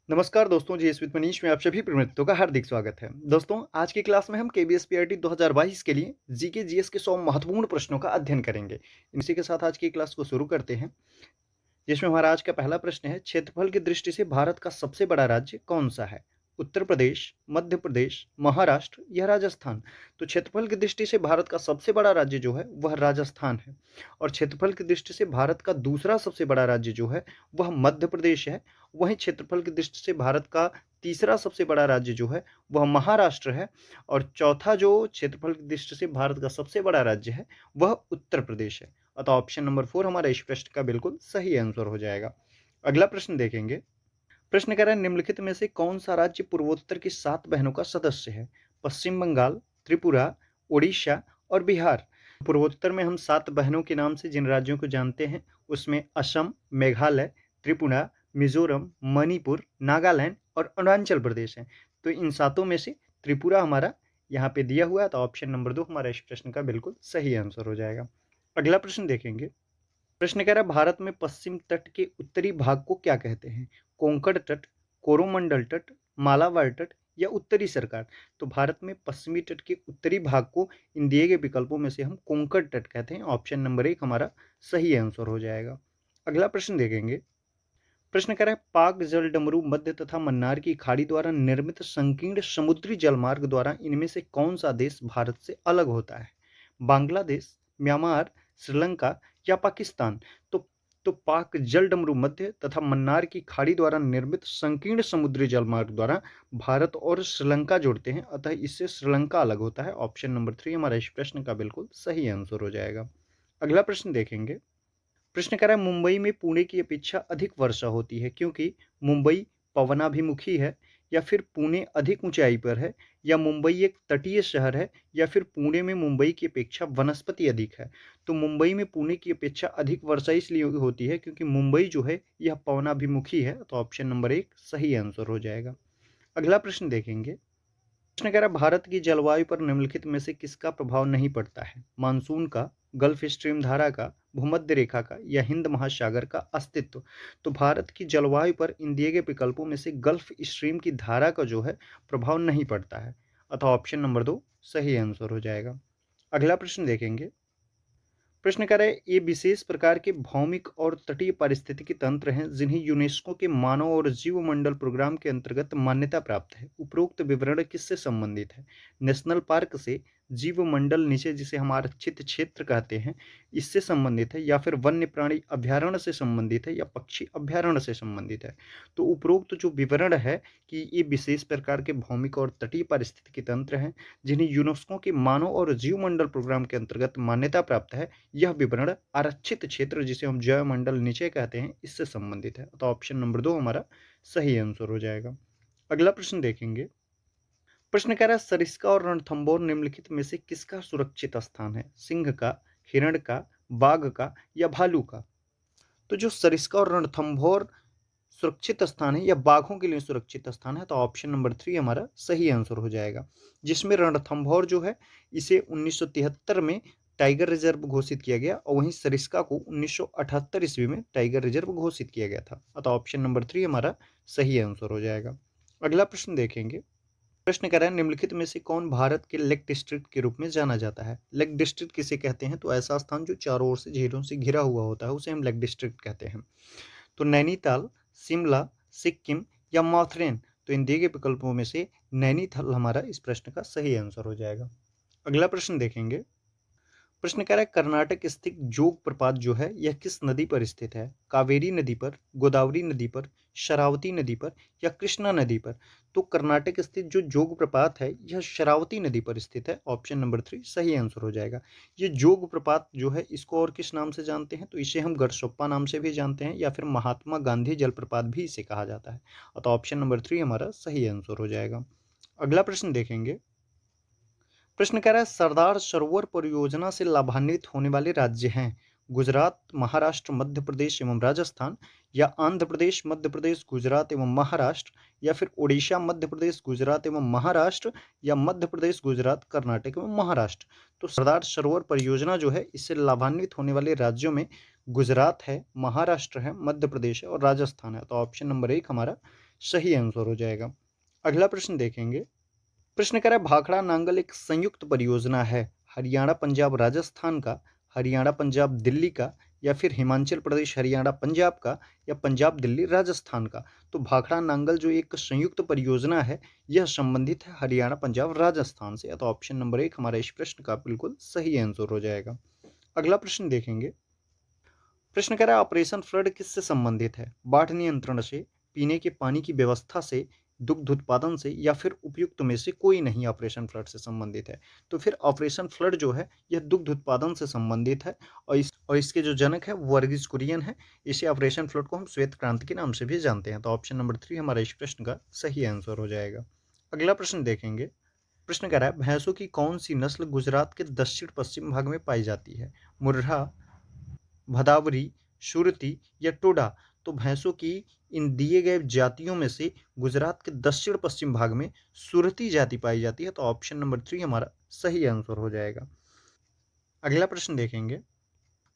नमस्कार दोस्तों, जी विद मनीष में आप सभी मित्रों का हार्दिक स्वागत है। दोस्तों, आज की क्लास में हम केबीएस पीआरटी 2022 के लिए जीके जीएस के 100 महत्वपूर्ण प्रश्नों का अध्ययन करेंगे। इसी के साथ आज की क्लास को शुरू करते हैं, जिसमें हमारा आज का पहला प्रश्न है, क्षेत्रफल की दृष्टि से भारत का सबसे बड़ा राज्य कौन सा है? उत्तर प्रदेश, मध्य प्रदेश, महाराष्ट्र या राजस्थान? तो क्षेत्रफल की दृष्टि से भारत का सबसे बड़ा राज्य जो है वह राजस्थान है, और क्षेत्रफल की दृष्टि से भारत का दूसरा सबसे बड़ा राज्य जो है वह मध्य प्रदेश है। वहीं क्षेत्रफल की दृष्टि से भारत का तीसरा सबसे बड़ा राज्य जो है वह महाराष्ट्र है, और चौथा जो क्षेत्रफल की दृष्टि से भारत का सबसे बड़ा राज्य है वह उत्तर प्रदेश है। अतः ऑप्शन नंबर 4 हमारा इस प्रश्न का बिल्कुल सही आंसर हो जाएगा। अगला प्रश्न देखेंगे। प्रश्न कह रहा है, निम्नलिखित में से कौन सा राज्य पूर्वोत्तर की 7 बहनों का सदस्य है? पश्चिम बंगाल, त्रिपुरा, उड़ीसा और बिहार। पूर्वोत्तर में हम 7 बहनों के नाम से जिन राज्यों को जानते हैं उसमें असम, मेघालय, त्रिपुरा, मिजोरम, मणिपुर, नागालैंड और अरुणाचल प्रदेश है। तो इन सातों में से त्रिपुरा हमारा यहाँ पे दिया हुआ है, तो ऑप्शन नंबर 2 हमारा इस प्रश्न का बिल्कुल सही आंसर हो जाएगा। अगला प्रश्न देखेंगे। प्रश्न कह रहा है, भारत में पश्चिम तट के उत्तरी भाग को क्या कहते हैं? कोंकण तट, कोरोमंडल तट, मालाबार तट या उत्तरी सरकार? तो भारत में पश्चिमी तट के उत्तरी भाग को इन दिए गए विकल्पों में से हम कोंकण तट कहते हैं। ऑप्शन नंबर 1 हमारा सही आंसर हो जाएगा। अगला प्रश्न देखेंगे। प्रश्न कह रहा है, पाक जल डमरू मध्य तथा मन्नार की खाड़ी द्वारा निर्मित संकीर्ण समुद्री जलमार्ग द्वारा इनमें से कौन सा देश भारत से अलग होता है? बांग्लादेश, म्यांमार, श्रीलंका या पाकिस्तान? तो पाक जल डमरू मध्य तथा मन्नार की खाड़ी द्वारा निर्मित संकीर्ण समुद्री जलमार्ग द्वारा भारत और श्रीलंका जोड़ते हैं, अतः इससे श्रीलंका अलग होता है। ऑप्शन नंबर 3 हमारा इस प्रश्न का बिल्कुल सही आंसर हो जाएगा। अगला प्रश्न देखेंगे। प्रश्न कह रहा है, मुंबई में पुणे की अपेक्षा अधिक वर्षा होती है क्योंकि मुंबई पवनाभिमुखी है, या फिर पुणे अधिक ऊंचाई पर है, या मुंबई एक तटीय शहर है, या फिर पुणे में मुंबई की अपेक्षा वनस्पति अधिक है? तो मुंबई में पुणे की अपेक्षा अधिक वर्षा इसलिए होती है क्योंकि मुंबई जो है यह पवनाभिमुखी है, तो ऑप्शन नंबर 1 सही आंसर हो जाएगा। अगला प्रश्न देखेंगे। प्रश्न कह रहा है, भारत की जलवायु पर निम्नलिखित में से किसका प्रभाव नहीं पड़ता है? मानसून का, गल्फ स्ट्रीम धारा का, भूमध्य रेखा का या हिंद महासागर का अस्तित्व? तो भारत की जलवायु पर इन दिए गए विकल्पों में से गल्फ स्ट्रीम की धारा का जो है प्रभाव नहीं पड़ता है, अतः ऑप्शन नंबर 2 सही आंसर हो जाएगा। अगला प्रश्न देखेंगे। प्रश्न कह रहे हैं, ये विशेष प्रकार के भौमिक और तटीय पारिस्थितिकी तंत्र हैं जिन्हें यूनेस्को के मानव और जीवमंडल प्रोग्राम के अंतर्गत मान्यता प्राप्त है। उपरोक्त विवरण किससे संबंधित है? नेशनल पार्क से, जीवमंडल नीचे जिसे हम आरक्षित क्षेत्र कहते हैं इससे संबंधित है, या फिर वन्य प्राणी अभ्यारण्य से संबंधित है, या पक्षी अभ्यारण्य से संबंधित है? तो उपरोक्त जो विवरण है कि ये विशेष प्रकार के भौमिक और तटीय पारिस्थितिकी तंत्र हैं जिन्हें यूनेस्को के मानव और जीवमंडल प्रोग्राम के अंतर्गत मान्यता प्राप्त है, यह विवरण आरक्षित क्षेत्र जिसे हम जैवमंडल नीचे कहते हैं इससे संबंधित है, तो ऑप्शन नंबर 2 हमारा सही आंसर हो जाएगा। अगला प्रश्न देखेंगे। प्रश्न कह रहा है, सरिस्का और रणथंभौर निम्नलिखित में से किसका सुरक्षित स्थान है? सिंह का, हिरण का, बाघ का या भालू का? तो जो सरिस्का और रणथंभौर सुरक्षित स्थान है या बाघों के लिए सुरक्षित स्थान है, तो ऑप्शन नंबर 3 हमारा सही आंसर हो जाएगा। जिसमें रणथंभौर जो है इसे 1973 में टाइगर रिजर्व घोषित किया गया, और वहीं सरिस्का को 1978 ईस्वी में टाइगर रिजर्व घोषित किया गया था, अतः ऑप्शन नंबर 3 हमारा सही आंसर हो जाएगा। अगला प्रश्न देखेंगे। प्रश्न कर रहा है, निम्नलिखित में से कौन भारत के लेक डिस्ट्रिक्ट के रूप में जाना जाता है? लेक डिस्ट्रिक्ट किसे कहते हैं? तो ऐसा स्थान जो चारों ओर से झीलों से घिरा हुआ होता है उसे हम लेक डिस्ट्रिक्ट कहते हैं। तो नैनीताल, शिमला, सिक्किम या माथेरान? तो इन दिए गए विकल्पों में से नैनीताल हमारा इस प्रश्न का सही आंसर हो जाएगा। अगला प्रश्न देखेंगे। प्रश्न कह रहा है, कर्नाटक स्थित जोग प्रपात जो है यह किस नदी पर स्थित है? कावेरी नदी पर, गोदावरी नदी पर, शरावती नदी पर या कृष्णा नदी पर? तो कर्नाटक स्थित जो जोग प्रपात है यह शरावती नदी पर स्थित है, ऑप्शन नंबर 3 सही आंसर हो जाएगा। ये जोग प्रपात जो है इसको और किस नाम से जानते हैं? तो इसे हम गरसोप्पा नाम से भी जानते हैं, या फिर महात्मा गांधी जलप्रपात भी इसे कहा जाता है, तो ऑप्शन नंबर 3 हमारा सही आंसर हो जाएगा। अगला प्रश्न देखेंगे। प्रश्न कह रहा है, सरदार सरोवर परियोजना से लाभान्वित होने वाले राज्य हैं गुजरात, महाराष्ट्र, मध्य प्रदेश एवं राजस्थान, या आंध्र प्रदेश, मध्य प्रदेश, गुजरात एवं महाराष्ट्र, या फिर उड़ीसा, मध्य प्रदेश, गुजरात एवं महाराष्ट्र, या मध्य प्रदेश, गुजरात, कर्नाटक एवं महाराष्ट्र? तो सरदार सरोवर परियोजना जो है इससे लाभान्वित होने वाले राज्यों में गुजरात है, महाराष्ट्र है, मध्य प्रदेश है और राजस्थान है, तो ऑप्शन नंबर 1 हमारा सही आंसर हो जाएगा। अगला प्रश्न देखेंगे। प्रश्न कह रहा है भाखड़ा नांगल एक संयुक्त परियोजना है, हरियाणा पंजाब राजस्थान का, हरियाणा पंजाब दिल्ली का, या फिर हिमाचल प्रदेश हरियाणा पंजाब का, या पंजाब दिल्ली राजस्थान का। तो भाखड़ा नांगल जो एक संयुक्त परियोजना है, यह संबंधित है हरियाणा पंजाब राजस्थान से। तो ऑप्शन नंबर 1 हमारे इस प्रश्न का बिल्कुल सही आंसर हो जाएगा। अगला प्रश्न देखेंगे। प्रश्न कह रहा है ऑपरेशन फ्लड किससे संबंधित है? बाढ़ नियंत्रण से, पीने के पानी की व्यवस्था से, दुग्ध उत्पादन से, या फिर उपयुक्त में से कोई नहीं ऑपरेशन फ्लड से संबंधित है। तो फिर ऑपरेशन फ्लड जो है यह दुग्ध उत्पादन से संबंधित है, और इसके जो जनक है वर्गीज कुरियन है। इसे ऑपरेशन फ्लड को हम श्वेत क्रांति के नाम से भी जानते हैं। तो ऑप्शन नंबर 3 हमारे इस प्रश्न का सही आंसर हो जाएगा। अगला प्रश्न देखेंगे। प्रश्न कह रहा है भैंसों की कौन सी नस्ल गुजरात के दक्षिण पश्चिम भाग में पाई जाती है? मुर्रा, भदावरी, सुरती, या टोडा। तो भैंसों की इन दिए गए जातियों में से गुजरात के दक्षिण पश्चिम भाग में सुरती जाति पाई जाती है। तो ऑप्शन नंबर 3 हमारा सही आंसर हो जाएगा। अगला प्रश्न देखेंगे।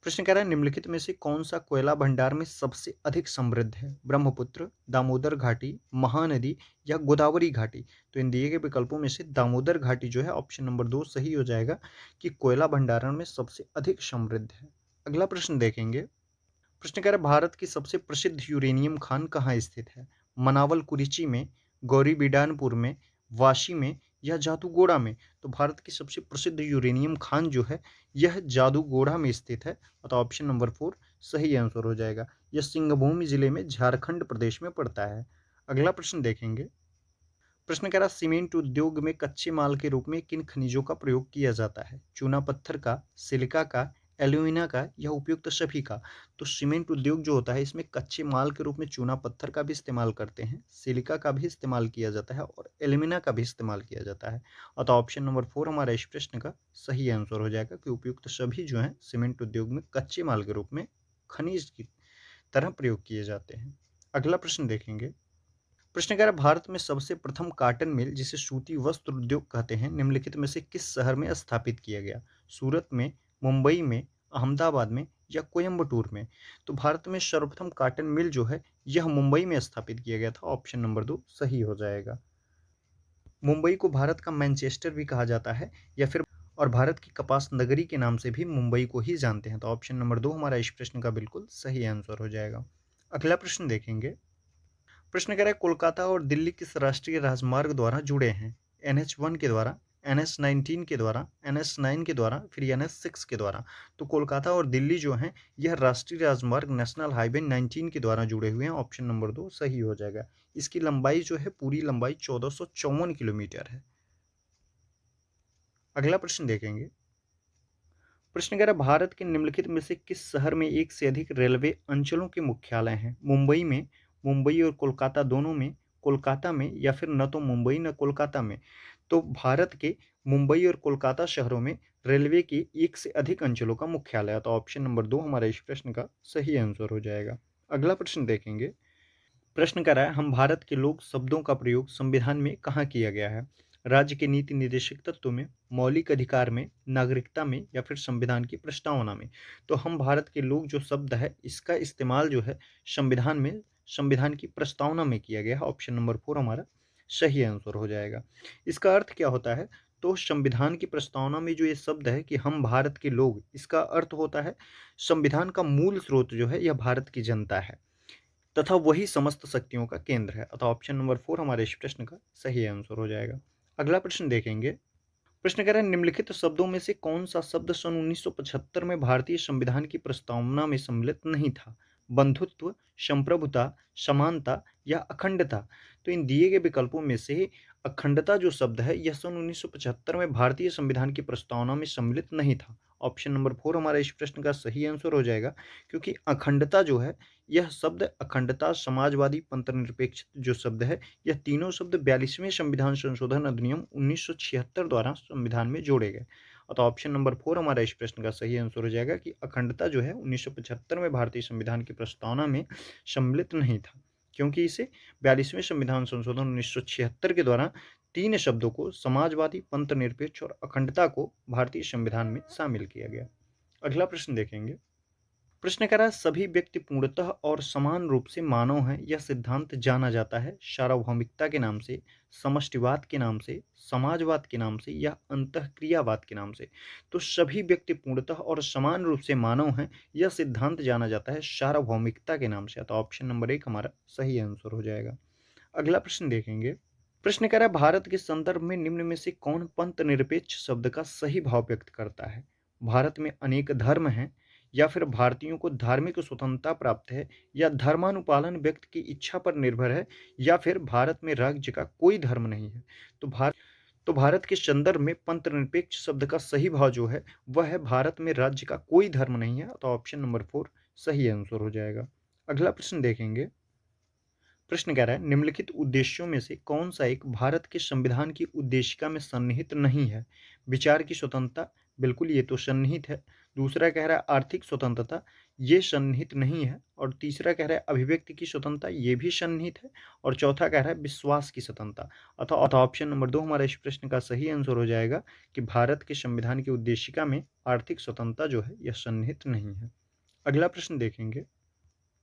प्रश्न कह रहा है निम्नलिखित में से कौन सा कोयला भंडार में सबसे अधिक समृद्ध है? ब्रह्मपुत्र, दामोदर घाटी, महानदी, या गोदावरी घाटी। तो इन दिए गए विकल्पों में से दामोदर घाटी जो है ऑप्शन नंबर 2 सही हो जाएगा कि कोयला भंडारण में सबसे अधिक समृद्ध है। अगला प्रश्न देखेंगे। प्रश्न कह रहा है भारत की सबसे प्रसिद्ध यूरेनियम खान कहाँ स्थित है? मनावल कुरिची में, गौरीबिडानपुर में, वाशी में, या जादूगोड़ा में। तो भारत की सबसे प्रसिद्ध यूरेनियम खान जो है यह जादूगोड़ा में स्थित है। तो ऑप्शन नंबर 4 सही आंसर हो जाएगा। यह सिंहभूम जिले में झारखंड प्रदेश में पड़ता है। अगला प्रश्न देखेंगे। प्रश्न कह रहा सीमेंट उद्योग में कच्चे माल के रूप में किन खनिजों का प्रयोग किया जाता है? चूना पत्थर का, सिलिका का, एल्यूमिना का, या उपयुक्त सभी का। तो सीमेंट उद्योग जो होता है इसमें कच्चे माल के रूप में चूना पत्थर का भी इस्तेमाल करते हैं, सिलिका का भी इस्तेमाल किया जाता है, और एल्यूमिना का भी इस्तेमाल किया जाता है। और तो ऑप्शन नंबर 4 हमारा इस प्रश्न का सही आंसर हो जाएगा कि उपयुक्त सभी जो है सीमेंट उद्योग में कच्चे माल के रूप में खनिज की तरह प्रयोग किए जाते हैं। अगला प्रश्न देखेंगे। प्रश्न कह रहा है भारत में सबसे प्रथम कॉटन मिल जिसे सूती वस्त्र उद्योग कहते हैं निम्नलिखित में से किस शहर में स्थापित किया गया? सूरत में, मुंबई में, अहमदाबाद में, या कोयम्बटूर में। तो भारत में सर्वप्रथम कॉटन मिल जो है यह मुंबई में स्थापित किया गया था। ऑप्शन नंबर 2 सही हो जाएगा। मुंबई को भारत का मैनचेस्टर भी कहा जाता है, या फिर और भारत की कपास नगरी के नाम से भी मुंबई को ही जानते हैं। तो ऑप्शन नंबर 2 हमारा इस प्रश्न का बिल्कुल सही आंसर हो जाएगा। अगला प्रश्न देखेंगे। प्रश्न कह रहा है कोलकाता और दिल्ली किस राष्ट्रीय राजमार्ग द्वारा जुड़े हैं? NH1 के द्वारा, NH19 के द्वारा, NH9 के द्वारा, फिर NH6 के द्वारा। तो कोलकाता और दिल्ली जो है यह राष्ट्रीय राजमार्ग नेशनल हाईवे 19 के द्वारा जुड़े हुए हैं। ऑप्शन नंबर 2 सही हो जाएगा। इसकी लंबाई जो है पूरी लंबाई 1454 किलोमीटर है। अगला प्रश्न देखेंगे। प्रश्न कह रहा है भारत के निम्नलिखित में से किस शहर में एक से अधिक रेलवे अंचलों के मुख्यालय हैं? मुंबई में, मुंबई और कोलकाता दोनों में, कोलकाता में, या फिर न तो मुंबई न कोलकाता में। तो भारत के मुंबई और कोलकाता शहरों में रेलवे के एक से अधिक अंचलों का मुख्यालय है। तो ऑप्शन नंबर 2 हमारे इस प्रश्न का सही आंसर हो जाएगा। अगला प्रश्न देखेंगे। प्रश्न कर रहा है हम भारत के लोग शब्दों का प्रयोग संविधान में कहाँ किया गया है? राज्य के नीति निर्देशक तत्व में, मौलिक अधिकार में, नागरिकता में, या फिर संविधान की प्रस्तावना में। तो हम भारत के लोग जो शब्द है इसका इस्तेमाल जो है संविधान में, संविधान की प्रस्तावना में किया गया है। ऑप्शन नंबर 4 हमारा सही आंसर हो जाएगा। इसका अर्थ क्या होता है? तो संविधान की प्रस्तावना में जो ये शब्द है कि हम भारत के लोग, इसका अर्थ होता है संविधान का मूल स्रोत जो है यह भारत की जनता है तथा वही समस्त शक्तियों का केंद्र है। अतः ऑप्शन नंबर 4 हमारे इस प्रश्न का सही आंसर हो जाएगा। अगला प्रश्न देखेंगे। प्रश्न कह रहा है निम्नलिखित शब्दों में से कौन सा शब्द सन 1975 में भारतीय संविधान की प्रस्तावना में सम्मिलित नहीं था? बंधुत्व, संप्रभुता, समानता, या अखंडता। तो इन दिए गए विकल्पों में से अखंडता जो शब्द है यह सन 1975 में भारतीय संविधान की प्रस्तावना में सम्मिलित नहीं था। ऑप्शन नंबर 4 हमारा इस प्रश्न का सही आंसर हो जाएगा, क्योंकि अखंडता जो है यह शब्द अखंडता, समाजवादी, पंथनिरपेक्ष जो शब्द है यह तीनों शब्द 42वें संविधान संशोधन अधिनियम 1976 द्वारा संविधान में जोड़े गए। तो ऑप्शन नंबर 4 हमारा इस प्रश्न का सही आंसर हो जाएगा कि अखंडता जो है 1975 में भारतीय संविधान की प्रस्तावना में सम्मिलित नहीं था, क्योंकि इसे 42वें संविधान संशोधन 1976 के द्वारा तीन शब्दों को समाजवादी, पंथनिरपेक्ष और अखंडता को भारतीय संविधान में शामिल किया गया। अगला प्रश्न देखेंगे। प्रश्न कह रहा है सभी व्यक्ति पूर्णतः और समान रूप से मानव हैं। यह सिद्धांत जाना जाता है सार्वभौमिकता के नाम से, समष्टिवाद के नाम से, समाजवाद के नाम से या अंतःक्रियावाद के नाम से। तो सभी व्यक्ति पूर्णतः और समान रूप से मानव हैं, यह सिद्धांत जाना जाता है सार्वभौमिकता के नाम से। तो ऑप्शन नंबर 1 हमारा सही आंसर हो जाएगा। अगला प्रश्न देखेंगे। प्रश्न कह रहा है भारत के संदर्भ में निम्न में से कौन पंथ निरपेक्ष शब्द का सही भाव व्यक्त करता है? भारत में अनेक धर्म हैं, या फिर भारतीयों को धार्मिक स्वतंत्रता प्राप्त है, या धर्मानुपालन व्यक्ति की इच्छा पर निर्भर है, या फिर भारत में राज्य का कोई धर्म नहीं है। तो भारत के संदर्भ में पंथ निरपेक्ष शब्द का सही भाव जो है वह है भारत में राज्य का कोई धर्म नहीं है। तो ऑप्शन नंबर 4 सही आंसर हो जाएगा। अगला प्रश्न देखेंगे। प्रश्न कह रहा है निम्नलिखित उद्देश्यों में से कौन सा एक भारत के संविधान की उद्देशिका में सन्निहित नहीं है? विचार की स्वतंत्रता, बिल्कुल ये तो सन्निहित है। दूसरा कह रहा है आर्थिक स्वतंत्रता, ये सन्निहित नहीं है। और तीसरा कह रहा है अभिव्यक्ति की स्वतंत्रता, ये भी सन्निहित है। और चौथा कह रहा है विश्वास की स्वतंत्रता। अतः ऑप्शन नंबर 2 हमारा इस प्रश्न का सही आंसर हो जाएगा कि भारत के संविधान की उद्देशिका में आर्थिक स्वतंत्रता जो है यह सन्निहित नहीं है। अगला प्रश्न देखेंगे।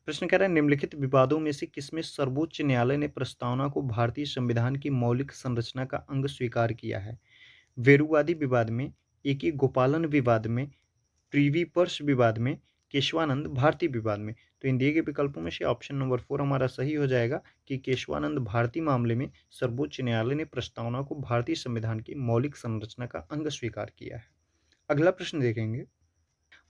प्रश्न कह रहा है निम्नलिखित विवादों में से किसमें सर्वोच्च न्यायालय ने प्रस्तावना को भारतीय संविधान की मौलिक संरचना का अंग स्वीकार किया है? वेरुवादी विवाद में, एके गोपालन विवाद में, प्रीवी पर्स विवाद में, केशवानंद भारती विवाद में। तो इन दिए गए विकल्पों में से ऑप्शन नंबर 4 हमारा सही हो जाएगा कि केशवानंद भारती मामले में सर्वोच्च न्यायालय ने प्रस्तावना को भारतीय संविधान की मौलिक संरचना का अंग स्वीकार किया है। अगला प्रश्न देखेंगे।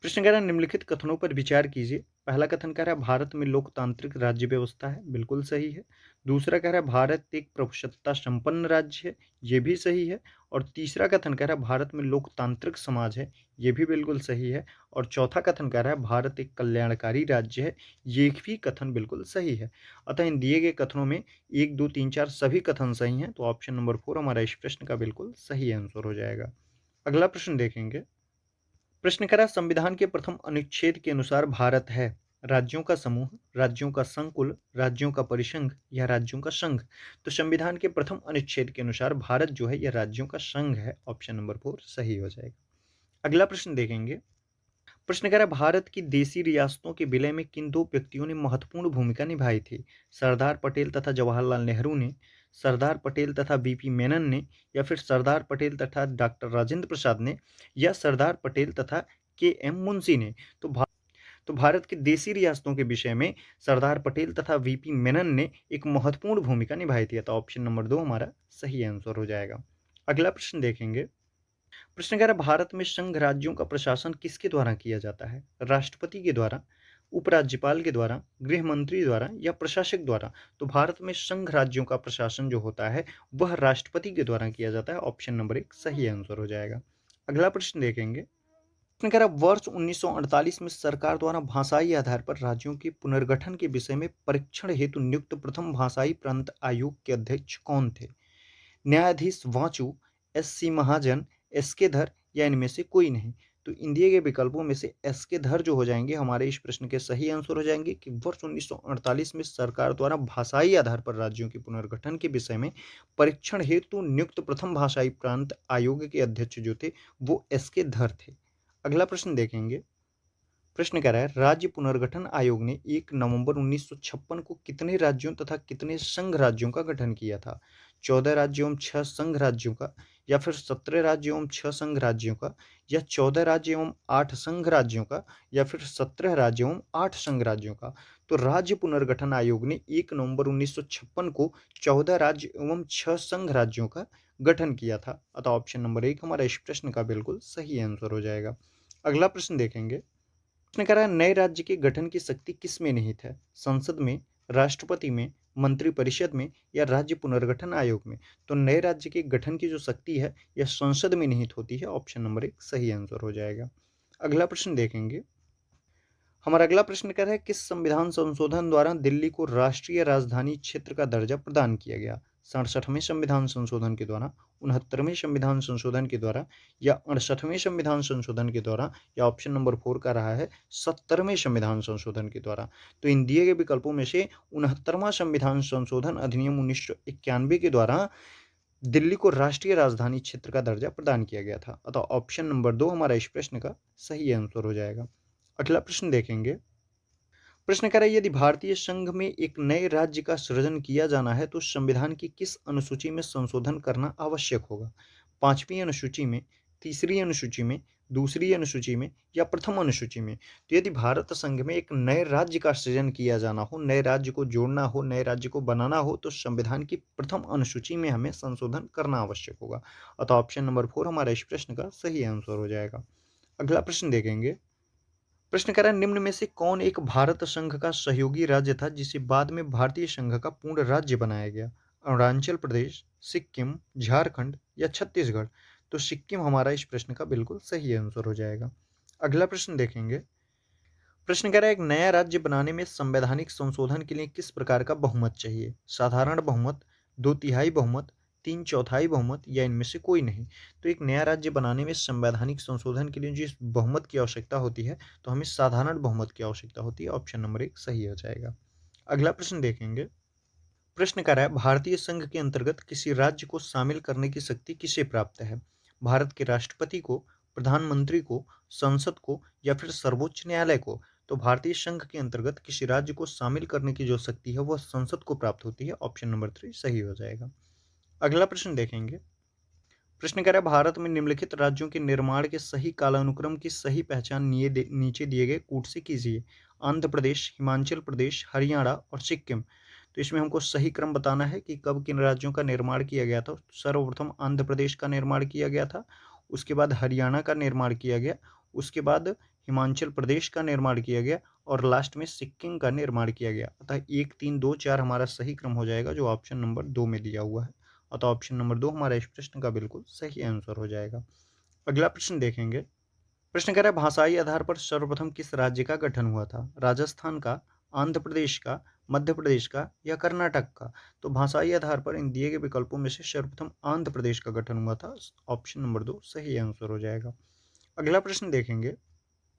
प्रश्न कह रहा है निम्नलिखित कथनों पर विचार कीजिए। पहला कथन कह रहा है भारत में लोकतांत्रिक राज्य व्यवस्था है, बिल्कुल सही है। दूसरा कह रहा है भारत एक प्रभुसत्ता संपन्न राज्य है, ये भी सही है। और तीसरा कथन कह रहा है भारत में लोकतांत्रिक समाज है, ये भी बिल्कुल सही है। और चौथा कथन कह रहा है भारत एक कल्याणकारी राज्य है, ये भी कथन बिल्कुल सही है। अतः इन दिए गए कथनों में 1, 2, 3, 4 सभी कथन सही हैं। तो ऑप्शन नंबर 4 हमारा इस प्रश्न का बिल्कुल सही आंसर हो जाएगा। अगला प्रश्न देखेंगे। प्रश्न करा संविधान के प्रथम अनुच्छेद के अनुसार भारत है राज्यों का समूह, राज्यों का संकुल, राज्यों का परिसंघ या राज्यों का संघ। तो संविधान के प्रथम अनुच्छेद के अनुसार भारत जो है यह राज्यों का संघ है। ऑप्शन नंबर 4 सही हो जाएगा। अगला प्रश्न देखेंगे। प्रश्न कह रहा है भारत की देशी रियासतों के विलय में किन दो व्यक्तियों ने महत्वपूर्ण भूमिका निभाई थी? सरदार पटेल तथा जवाहरलाल नेहरू ने, सरदार पटेल तथा बीपी मेनन ने, या फिर सरदार पटेल तथा डॉक्टर राजेंद्र प्रसाद ने, या सरदार पटेल तथा के एम मुंशी ने। तो भारत की देशी रियासतों के विषय में सरदार पटेल तथा वीपी मेनन ने एक महत्वपूर्ण भूमिका निभाई थी। तो ऑप्शन नंबर 2 हमारा सही आंसर हो जाएगा। अगला प्रश्न देखेंगे। प्रश्न कह रहा है भारत में संघ राज्यों का प्रशासन किसके द्वारा किया जाता है? राष्ट्रपति के द्वारा, उपराज्यपाल के द्वारा, गृह मंत्री द्वारा या प्रशासक द्वारा? तो भारत में संघ राज्यों का प्रशासन जो होता है वह राष्ट्रपति के द्वारा किया जाता है। ऑप्शन नंबर 1 सही आंसर हो जाएगा। अगला प्रश्न देखेंगे। प्रश्न कह रहा है वर्ष 1948 में सरकार द्वारा भाषाई आधार पर राज्यों के पुनर्गठन के विषय में परीक्षण हेतु नियुक्त प्रथम भाषाई प्रांत आयोग के अध्यक्ष कौन थे? न्यायाधीश वाचू, एस सी महाजन, एस के धर या इनमें से कोई नहीं? तो इन दिए गए विकल्पों में से एस के धर जो हो जाएंगे हमारे इस प्रश्न के सही आंसर हो जाएंगे कि वर्ष 1948 में सरकार द्वारा भाषाई आधार पर राज्यों के पुनर्गठन के विषय में परीक्षण हेतु नियुक्त प्रथम भाषाई प्रांत आयोग के अध्यक्ष जो थे वो एस के धर थे। अगला प्रश्न देखेंगे। प्रश्न कह रहा है राज्य पुनर्गठन आयोग ने 1 नवंबर 1956 को कितने राज्यों तथा कितने संघ राज्यों का गठन किया था? 14 राज्यों एवं 6 संघ राज्यों का, या फिर 17 राज्यों एवं 6 संघ राज्यों का, या 14 राज्य एवं 8 संघ राज्यों का, या फिर 17 राज्यों एवं 8 संघ राज्यों का? तो राज्य पुनर्गठन आयोग ने 1 नवंबर 1956 को 14 राज्य एवं 6 संघ राज्यों का गठन किया था। अतः ऑप्शन नंबर 1 हमारा इस प्रश्न का बिल्कुल सही आंसर हो जाएगा। अगला प्रश्न देखेंगे। उसने कहा है नए राज्य के गठन की शक्ति किस में निहित है? संसद में, राष्ट्रपति में, मंत्रिपरिषद में या राज्य पुनर्गठन आयोग में? तो नए राज्य के गठन की जो शक्ति है यह संसद में निहित होती है। ऑप्शन नंबर 1 सही आंसर हो जाएगा। अगला प्रश्न देखेंगे। हमारा अगला प्रश्न क्या है किस संविधान संशोधन द्वारा दिल्ली को राष्ट्रीय राजधानी क्षेत्र का दर्जा प्रदान किया गया? 67वें संविधान संशोधन के द्वारा, 69वें संविधान संशोधन के द्वारा या 68वें संविधान संशोधन के द्वारा, या ऑप्शन नंबर 4 का रहा है 70वें संविधान संशोधन के द्वारा? तो इन दिए गए विकल्पों में से 69वां संविधान संशोधन अधिनियम 1991 के द्वारा दिल्ली को राष्ट्रीय राजधानी क्षेत्र का दर्जा प्रदान किया गया था। अतः ऑप्शन नंबर 2 हमारा इस प्रश्न का सही आंसर हो जाएगा। अगला प्रश्न देखेंगे। प्रश्न कह रहा है, यदि भारतीय संघ में एक नए राज्य का सृजन किया जाना है तो संविधान की किस अनुसूची में संशोधन करना आवश्यक होगा? 5वीं अनुसूची में, तीसरी अनुसूची में, दूसरी अनुसूची में या प्रथम अनुसूची में? तो यदि भारत संघ में एक नए राज्य का सृजन किया जाना हो, नए राज्य को जोड़ना हो, नए राज्य को बनाना हो, तो संविधान की प्रथम अनुसूची में हमें संशोधन करना आवश्यक होगा। अतः ऑप्शन नंबर 4 हमारा इस प्रश्न का सही आंसर हो जाएगा। अगला प्रश्न देखेंगे। प्रश्न कह रहा है, निम्न में से कौन एक भारत संघ का सहयोगी राज्य था जिसे बाद में भारतीय संघ का पूर्ण राज्य बनाया गया? अरुणाचल प्रदेश, सिक्किम, झारखंड या छत्तीसगढ़? तो सिक्किम हमारा इस प्रश्न का बिल्कुल सही आंसर हो जाएगा। अगला प्रश्न देखेंगे। प्रश्न कह रहा है, एक नया राज्य बनाने में संवैधानिक संशोधन के लिए किस प्रकार का बहुमत चाहिए? साधारण बहुमत, 2/3 बहुमत, 3/4 बहुमत या इनमें से कोई नहीं? तो एक नया राज्य बनाने में संवैधानिक संशोधन के लिए जिस बहुमत की आवश्यकता होती है, तो हमें साधारण बहुमत की आवश्यकता होती है। ऑप्शन नंबर 1 सही हो जाएगा। अगला प्रश्न देखेंगे। प्रश्न कर रहा है, भारतीय संघ के अंतर्गत किसी राज्य को शामिल करने की शक्ति किसे प्राप्त है? भारत के राष्ट्रपति को, प्रधानमंत्री को, संसद को या फिर सर्वोच्च न्यायालय को? तो भारतीय संघ के अंतर्गत किसी राज्य को शामिल करने की जो शक्ति है वह संसद को प्राप्त होती है। ऑप्शन नंबर 3 सही हो जाएगा। अगला प्रश्न देखेंगे। प्रश्न कह रहा है, भारत में निम्नलिखित राज्यों के निर्माण के सही कालानुक्रम की सही पहचान नीचे दिए गए कूट से कीजिए। आंध्र प्रदेश, हिमाचल प्रदेश, हरियाणा और सिक्किम। तो इसमें हमको सही क्रम बताना है कि कब किन राज्यों का निर्माण किया गया था। सर्वप्रथम आंध्र प्रदेश का निर्माण किया गया था, उसके बाद हरियाणा का निर्माण किया गया, उसके बाद हिमाचल प्रदेश का निर्माण किया गया और लास्ट में सिक्किम का निर्माण किया गया। अतः 1, 3, 2, 4 हमारा सही क्रम हो जाएगा जो ऑप्शन नंबर 2 में दिया हुआ है। अतः ऑप्शन नंबर 2 हमारा इस प्रश्न का बिल्कुल सही आंसर हो जाएगा। अगला प्रश्न देखेंगे। प्रश्न कह रहा है, भाषाई आधार पर सर्वप्रथम किस राज्य का गठन हुआ था? राजस्थान का, आंध्र प्रदेश का, मध्य प्रदेश का या कर्नाटक का? तो भाषाई आधार पर इन दिए गए विकल्पों में से सर्वप्रथम आंध्र प्रदेश का गठन हुआ था। ऑप्शन नंबर 2 सही आंसर हो जाएगा। अगला प्रश्न देखेंगे।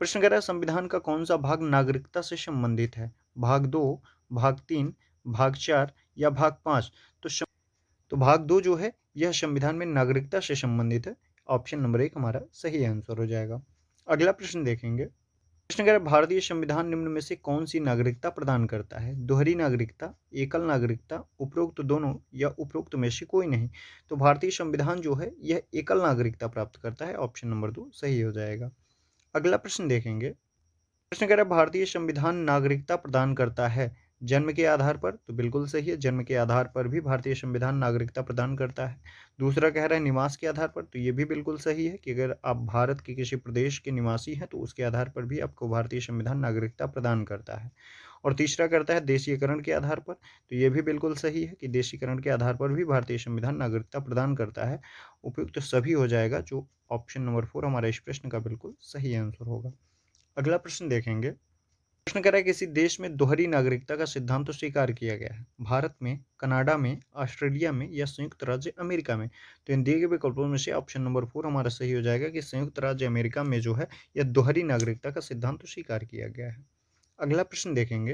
प्रश्न कह रहा है, संविधान का कौन सा भाग नागरिकता से संबंधित है? भाग 2, भाग 3, भाग 4 या भाग 5? तो भाग 2 जो है यह संविधान में नागरिकता से संबंधित है। ऑप्शन नंबर 1 हमारा सही आंसर हो जाएगा। अगला प्रश्न देखेंगे। प्रश्न कह रहा है, भारतीय संविधान निम्न में से कौन सी नागरिकता प्रदान करता है? दोहरी नागरिकता, एकल नागरिकता, उपरोक्त दोनों या उपरोक्त में से कोई नहीं? तो भारतीय संविधान जो है यह एकल नागरिकता प्राप्त करता है। ऑप्शन नंबर 2 सही हो जाएगा। अगला प्रश्न देखेंगे। प्रश्न कह रहा है, भारतीय संविधान नागरिकता प्रदान करता है जन्म के आधार पर? तो बिल्कुल सही है, जन्म के आधार पर भी भारतीय संविधान नागरिकता प्रदान करता है। दूसरा कह रहा है निवास के आधार पर, तो ये भी बिल्कुल सही है कि अगर आप भारत के किसी प्रदेश के निवासी हैं तो उसके आधार पर भी आपको भारतीय संविधान नागरिकता प्रदान करता है। और तीसरा करता है देशीयकरण के आधार पर, तो ये भी बिल्कुल सही है कि देशीकरण के आधार पर भी भारतीय संविधान नागरिकता प्रदान करता है। उपयुक्त सभी हो जाएगा जो ऑप्शन नंबर 4 हमारा इस प्रश्न का बिल्कुल सही आंसर होगा। अगला प्रश्न देखेंगे। प्रश्न कह रहा है, किसी देश में दोहरी नागरिकता का सिद्धांत तो स्वीकार किया गया है? भारत में, कनाडा में, ऑस्ट्रेलिया में या संयुक्त राज्य अमेरिका में? तो इन दिए गए विकल्पों में से ऑप्शन नंबर 4 हमारा सही हो जाएगा कि संयुक्त राज्य अमेरिका में जो है यह दोहरी नागरिकता का सिद्धांत तो स्वीकार किया गया है। अगला प्रश्न देखेंगे।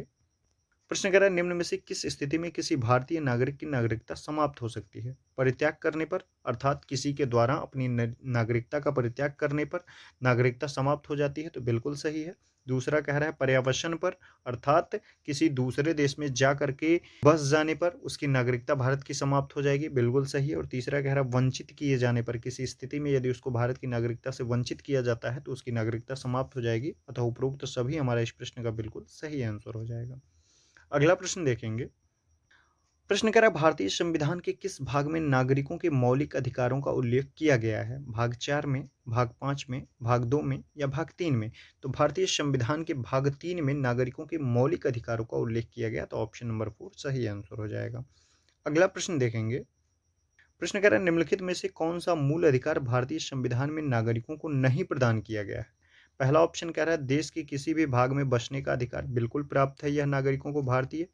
प्रश्न कह रहा है, निम्न में से किस स्थिति में किसी भारतीय नागरिक की नागरिकता समाप्त हो सकती है? परित्याग करने पर, अर्थात किसी के द्वारा अपनी नागरिकता का परित्याग करने पर नागरिकता समाप्त हो जाती है। तो बिल्कुल सही है। दूसरा कह रहा है पर्यावसन पर, अर्थात किसी दूसरे देश में जा करके बस जाने पर उसकी नागरिकता भारत की समाप्त हो जाएगी। बिल्कुल सही है। और तीसरा कह रहा है वंचित किए जाने पर, किसी स्थिति में यदि उसको भारत की नागरिकता से वंचित किया जाता है तो उसकी नागरिकता समाप्त हो जाएगी। अतः उपरोक्त सभी हमारा इस प्रश्न का बिल्कुल सही आंसर हो जाएगा। अगला प्रश्न देखेंगे। प्रश्न कह रहा है, भारतीय संविधान के किस भाग में नागरिकों के मौलिक अधिकारों का उल्लेख किया गया है? भाग 4 में, भाग 5 में, भाग 2 में या भाग 3 में? तो भारतीय संविधान के भाग 3 में नागरिकों के मौलिक अधिकारों का उल्लेख किया गया। तो ऑप्शन नंबर 4 सही आंसर हो जाएगा। अगला प्रश्न देखेंगे। प्रश्न कह रहा है, निम्नलिखित में से कौन सा मूल अधिकार भारतीय संविधान में नागरिकों को नहीं प्रदान किया गया है? पहला ऑप्शन कह रहा है देश के किसी भी भाग में बसने का अधिकार, बिल्कुल प्राप्त है यह नागरिकों को भारतीय।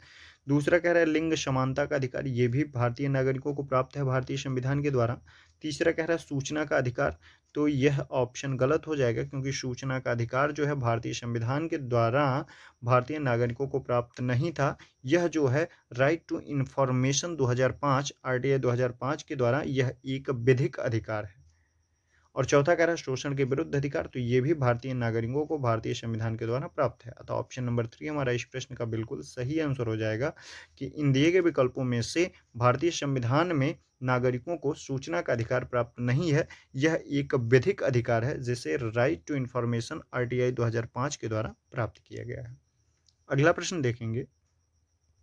दूसरा कह रहा है लिंग समानता का अधिकार, ये भी भारतीय नागरिकों को प्राप्त है भारतीय संविधान के द्वारा। तीसरा कह रहा है सूचना का अधिकार, तो यह ऑप्शन गलत हो जाएगा क्योंकि सूचना का अधिकार जो है भारतीय संविधान के द्वारा भारतीय नागरिकों को प्राप्त नहीं था। यह जो है राइट टू इंफॉर्मेशन 2005 आरटीआई 2005 के द्वारा यह एक विधिक अधिकार है। और चौथा कह रहा है शोषण के विरुद्ध अधिकार, तो ये भी भारतीय नागरिकों को भारतीय संविधान के द्वारा प्राप्त है। अतः ऑप्शन नंबर 3 हमारा इस प्रश्न का बिल्कुल सही आंसर हो जाएगा कि इन दिए गए विकल्पों में से भारतीय संविधान में नागरिकों को सूचना का अधिकार प्राप्त नहीं है। यह एक विधिक अधिकार है जिसे राइट टू इन्फॉर्मेशन आरटीआई 2005 के द्वारा प्राप्त किया गया है। अगला प्रश्न देखेंगे।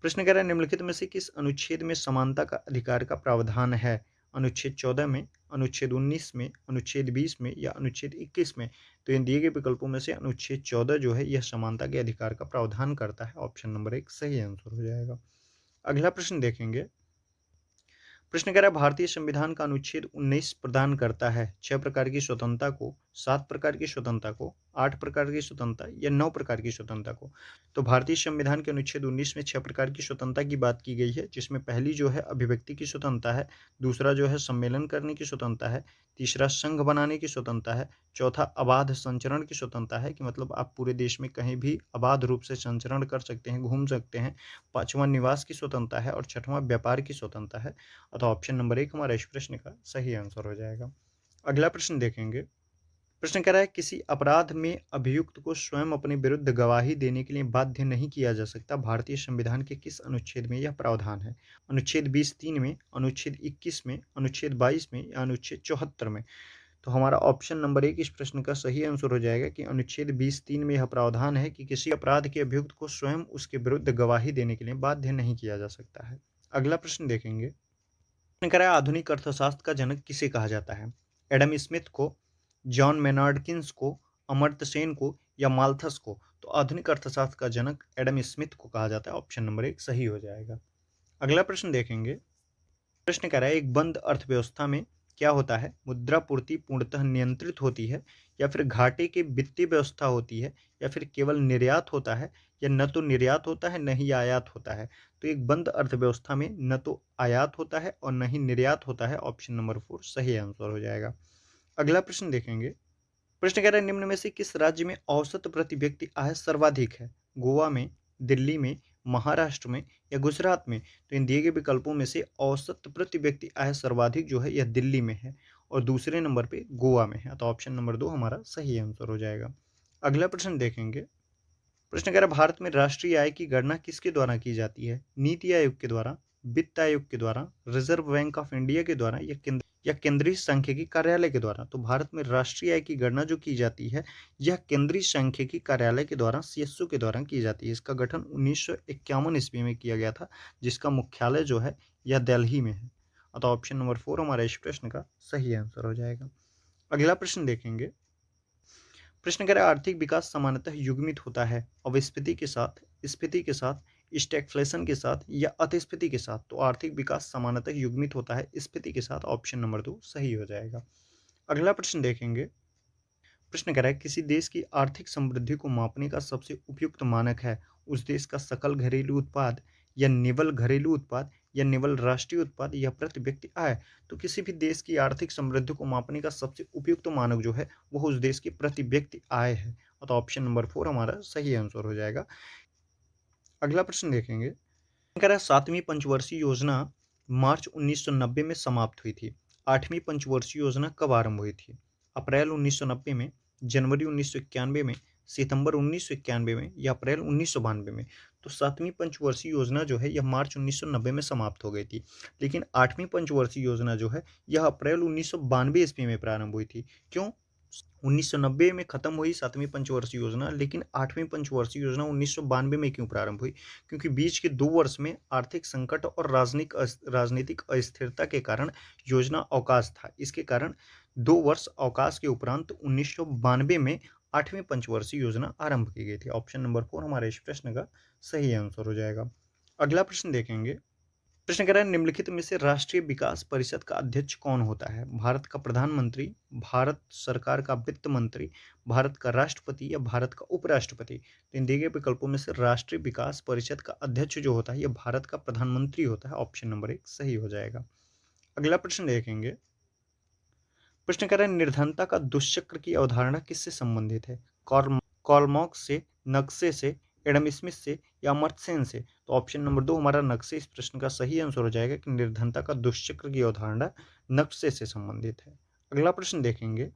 प्रश्न कह रहा है निम्नलिखित में से किस अनुच्छेद में समानता का अधिकार का प्रावधान है? अनुच्छेद 14 में, अनुच्छेद 19 में, अनुच्छेद 20 में या अनुच्छेद 21 में? तो इन दिए गए विकल्पों में से अनुच्छेद 14 जो है यह समानता के अधिकार का प्रावधान करता है। ऑप्शन नंबर 1 सही आंसर हो जाएगा। अगला प्रश्न देखेंगे। प्रश्न कह रहा है भारतीय संविधान का अनुच्छेद 19 प्रदान करता है 6 प्रकार की स्वतंत्रता को, 7 प्रकार की स्वतंत्रता को, 8 प्रकार की स्वतंत्रता या 9 प्रकार की स्वतंत्रता को? तो भारतीय संविधान के अनुच्छेद 19 में 6 प्रकार की स्वतंत्रता की बात की गई है, जिसमें पहली जो है अभिव्यक्ति की स्वतंत्रता है, दूसरा जो है सम्मेलन करने की स्वतंत्रता है, तीसरा संघ बनाने की स्वतंत्रता है, चौथा अबाध संचरण की स्वतंत्रता है कि मतलब आप पूरे देश में कहीं भी अबाध रूप से संचरण कर सकते हैं, घूम सकते हैं, पांचवा निवास की स्वतंत्रता है और छठवां व्यापार की स्वतंत्रता है। अतः ऑप्शन नंबर 1 हमारा इस प्रश्न का सही आंसर हो जाएगा। अगला प्रश्न देखेंगे। प्रश्न कह रहा है किसी अपराध में अभियुक्त को स्वयं अपने विरुद्ध गवाही देने के लिए बाध्य नहीं किया जा सकता। भारतीय संविधान के किस अनुच्छेद में यह प्रावधान है? अनुच्छेद 20(3) में, अनुच्छेद 21 में, अनुच्छेद 22 में या अनुच्छेद 74 में? तो हमारा ऑप्शन नंबर 1 इस प्रश्न का सही आंसर हो जाएगा कि अनुच्छेद 20(3) में यह प्रावधान है कि किसी अपराध के अभियुक्त को स्वयं उसके विरुद्ध गवाही देने के लिए बाध्य नहीं किया जा सकता है। अगला प्रश्न देखेंगे। प्रश्न कह रहा है आधुनिक अर्थशास्त्र का जनक किसे कहा जाता है? एडम स्मिथ को, जॉन मेनार्ड किन्स को, अमर्त्य सेन को या माल्थस को? तो आधुनिक अर्थशास्त्र का जनक एडम स्मिथ को कहा जाता है। ऑप्शन नंबर 1 सही हो जाएगा। अगला प्रश्न देखेंगे। प्रश्न कह रहा है एक बंद अर्थव्यवस्था में क्या होता है? मुद्रा पूर्ति पूर्णतः नियंत्रित होती है या फिर घाटे की वित्तीय व्यवस्था होती है या फिर केवल निर्यात होता है या न तो निर्यात होता है न ही आयात होता है? तो एक बंद अर्थव्यवस्था में न तो आयात होता है और न ही निर्यात होता है। ऑप्शन नंबर 4 सही आंसर हो जाएगा। अगला प्रश्न देखेंगे। प्रश्न कह रहा है निम्न में से किस राज्य में औसत प्रति व्यक्ति आय सर्वाधिक है? गोवा में, दिल्ली में, महाराष्ट्र में या गुजरात में? तो इन दिए गए विकल्पों में से औसत प्रति व्यक्ति आय सर्वाधिक जो है यह दिल्ली में है और दूसरे नंबर पे गोवा में है। तो ऑप्शन नंबर 2 हमारा सही आंसर हो जाएगा। अगला प्रश्न देखेंगे। प्रश्न कह रहा है भारत में राष्ट्रीय आय की गणना किसके द्वारा की जाती है? नीति आयोग के द्वारा, वित्त आयोग के द्वारा, रिजर्व बैंक ऑफ इंडिया के द्वारा या केंद्रीय सांख्यिकी कार्यालय के द्वारा? तो भारत में राष्ट्रीय आय की गणना जो की जाती है यह केंद्रीय सांख्यिकी कार्यालय के द्वारा सीएसओ के द्वारा की जाती है। इसका गठन 1951 ईस्वी में किया गया था, जिसका मुख्यालय जो है यह दिल्ली में है। अतः ऑप्शन नंबर 4 हमारा इस प्रश्न का सही आंसर हो जाएगा। अगला प्रश्न देखेंगे। प्रश्न कह रहा है आर्थिक विकास सामान्यतः युग्मित होता है अपस्फीति के साथ, स्फीति के साथ, स्टैगफ्लेशन के साथ या अतिस्फीति के साथ? तो आर्थिक विकास सामान्यतः युग्मित होता है स्फीति के साथ। ऑप्शन नंबर 2 सही हो जाएगा। अगला प्रश्न देखेंगे। प्रश्न कह रहा है किसी देश की आर्थिक समृद्धि को मापने का सबसे उपयुक्त मानक है उस देश का सकल घरेलू उत्पाद या निवल घरेलू उत्पाद या निवल राष्ट्रीय उत्पाद या प्रति व्यक्ति आय? तो किसी भी देश की आर्थिक समृद्धि को मापने का सबसे उपयुक्त मानक जो है वह उस देश की प्रति व्यक्ति आय है। तो ऑप्शन नंबर 4 हमारा सही आंसर हो जाएगा। अगला प्रश्न देखेंगे। कह रहा है 7वीं पंचवर्षीय योजना मार्च 1990 में समाप्त हुई थी। 8वीं पंचवर्षीय योजना कब आरंभ हुई थी? अप्रैल 1990 में, जनवरी 1991 में, सितंबर 1991 में या अप्रैल 1992 में? तो 7वीं पंचवर्षीय योजना जो है यह मार्च 1990 में समाप्त हो गई थी, लेकिन 8वीं पंचवर्षीय योजना जो है यह अप्रैल 1992 ईस्वी में प्रारंभ हुई थी। क्यों? 1990 में खत्म हुई 7वीं पंचवर्षीय योजना, लेकिन 8वीं पंचवर्षीय योजना 1992 में क्यों प्रारंभ हुई? क्योंकि बीच के 2 वर्ष में आर्थिक संकट और राजनीतिक अस्थिरता के कारण योजना अवकाश था। इसके कारण 2 वर्ष अवकाश के उपरांत 1992 में 8वीं पंचवर्षीय योजना आरंभ की गई थी। ऑप्शन नंबर 4 हमारे इस प्रश्न का सही आंसर हो जाएगा। अगला प्रश्न देखेंगे। प्रश्न कह रहा है निम्नलिखित में से राष्ट्रीय विकास परिषद का अध्यक्ष कौन होता है? भारत का प्रधानमंत्री, भारत सरकार का वित्त मंत्री, भारत का राष्ट्रपति या भारत का उपराष्ट्रपति? तो इन दिए गए विकल्पों में से राष्ट्रीय विकास परिषद का अध्यक्ष जो होता है यह भारत का प्रधानमंत्री होता है। ऑप्शन नंबर 1 सही हो जाएगा। अगला प्रश्न देखेंगे। प्रश्न कह रहा है निर्धनता का दुष्चक्र की अवधारणा किससे संबंधित है? कार्ल मार्क्स से, नक्शे से, एडम स्मिथ से या अमर्त्य सेन से? तो ऑप्शन नंबर 2 हमारा नक्शे इस प्रश्न का सही आंसर हो जाएगा कि निर्धनता का दुष्चक्र की अवधारणा नक्शे से संबंधित है। अगला प्रश्न देखेंगे।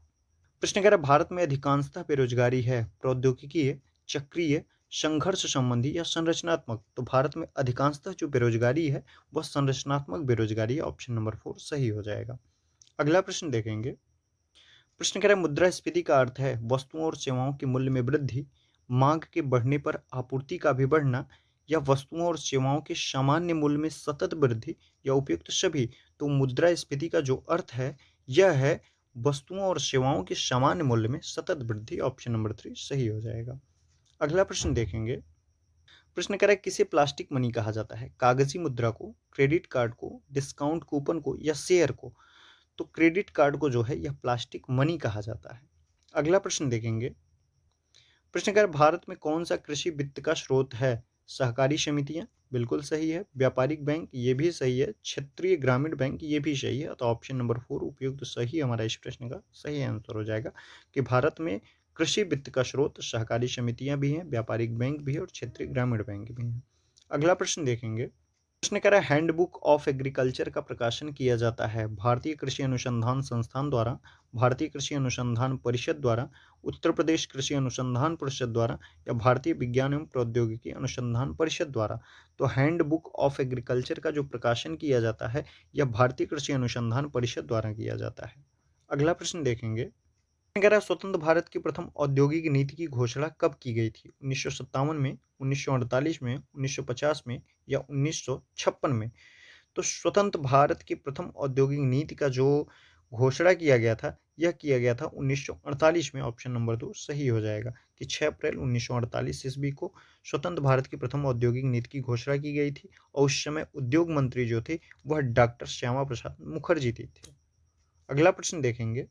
प्रश्न कह रहा है भारत में अधिकांशतः बेरोजगारी है प्रौद्योगिकीय, चक्रीय, संघर्ष संबंधी या संरचनात्मक। तो भारत में अधिकांशतः जो बेरोजगारी है वह संरचनात्मक बेरोजगारी है। ऑप्शन नंबर 4 सही हो जाएगा। अगला प्रश्न देखेंगे। प्रश्न कह रहा है मुद्रास्फीति का अर्थ है वस्तुओं और सेवाओं के मूल्य में वृद्धि, मांग के बढ़ने पर आपूर्ति का भी बढ़ना, या वस्तुओं और सेवाओं के सामान्य मूल्य में सतत वृद्धि, या उपयुक्त सभी। तो मुद्रास्फीति का जो अर्थ है यह है वस्तुओं और सेवाओं के सामान्य मूल्य में सतत वृद्धि। ऑप्शन नंबर 3 सही हो जाएगा। अगला प्रश्न देखेंगे। प्रश्न कह रहा है किसे प्लास्टिक मनी कहा जाता है? कागजी मुद्रा को, क्रेडिट कार्ड को, डिस्काउंट कूपन को, या शेयर को। तो क्रेडिट कार्ड को जो है यह प्लास्टिक मनी कहा जाता है। अगला प्रश्न देखेंगे। प्रश्न कह रहा है भारत में कौन सा कृषि वित्त का स्रोत है? सहकारी समितियां, बिल्कुल सही है। व्यापारिक बैंक, ये भी सही है। क्षेत्रीय ग्रामीण बैंक, ये भी सही है। तो ऑप्शन नंबर 4 उपयुक्त सही हमारा इस प्रश्न का सही आंसर हो जाएगा कि भारत में कृषि वित्त का स्रोत सहकारी समितियां भी हैं, व्यापारिक बैंक भी है और क्षेत्रीय ग्रामीण बैंक भी हैं। अगला प्रश्न देखेंगे। प्रश्न कह रहा है हैंडबुक ऑफ एग्रीकल्चर का प्रकाशन किया जाता है भारतीय कृषि अनुसंधान संस्थान द्वारा, भारतीय कृषि अनुसंधान परिषद द्वारा, उत्तर प्रदेश कृषि अनुसंधान परिषद द्वारा, या भारतीय विज्ञान एवं प्रौद्योगिकी अनुसंधान परिषद द्वारा। तो हैंडबुक ऑफ एग्रीकल्चर का जो प्रकाशन किया जाता है यह भारतीय कृषि अनुसंधान परिषद द्वारा किया जाता है। अगला प्रश्न देखेंगे। कह स्वतंत्र भारत की प्रथम औद्योगिक नीति की घोषणा कब की गई थी? 1957 में, 1948 में, 1950 में, या 1956 में। तो स्वतंत्र भारत की प्रथम औद्योगिक नीति का जो घोषणा किया गया था यह किया गया था 1948 में। ऑप्शन नंबर 2 सही हो जाएगा कि 6 अप्रैल 1948 ईस्वी को स्वतंत्र भारत की प्रथम औद्योगिक नीति की घोषणा की गई थी और उस समय उद्योग मंत्री जो थे वह डॉक्टर श्यामा प्रसाद मुखर्जी थे। अगला प्रश्न देखेंगे।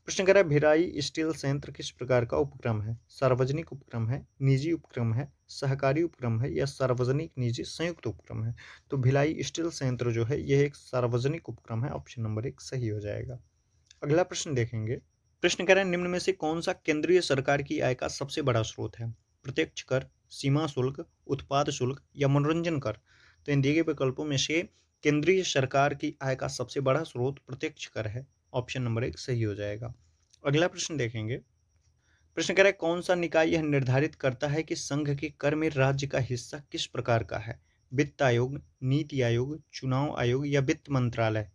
प्रश्न कह रहा है भिलाई स्टील संयंत्र किस प्रकार का उपक्रम है? सार्वजनिक उपक्रम है, निजी उपक्रम है, सहकारी उपक्रम है, या सार्वजनिक निजी संयुक्त उपक्रम है। तो भिलाई स्टील संयंत्र जो है यह एक सार्वजनिक उपक्रम है। ऑप्शन नंबर 1 सही हो जाएगा। अगला प्रश्न देखेंगे। प्रश्न कह रहे हैं निम्न में से कौन सा केंद्रीय सरकार की आय का सबसे बड़ा स्रोत है? प्रत्यक्ष कर, सीमा शुल्क, उत्पाद शुल्क, या मनोरंजन कर। तो इन दिए गए विकल्पों में से केंद्रीय सरकार की आय का सबसे बड़ा स्रोत प्रत्यक्ष कर है। ऑप्शन नंबर 1 सही हो जाएगा। अगला प्रश्न देखेंगे। प्रश्न कह रहा है कौन सा निकाय यह निर्धारित करता है कि संघ के कर में राज्य का हिस्सा किस प्रकार का है? वित्त आयोग, नीति आयोग, चुनाव आयोग, या वित्त मंत्रालय।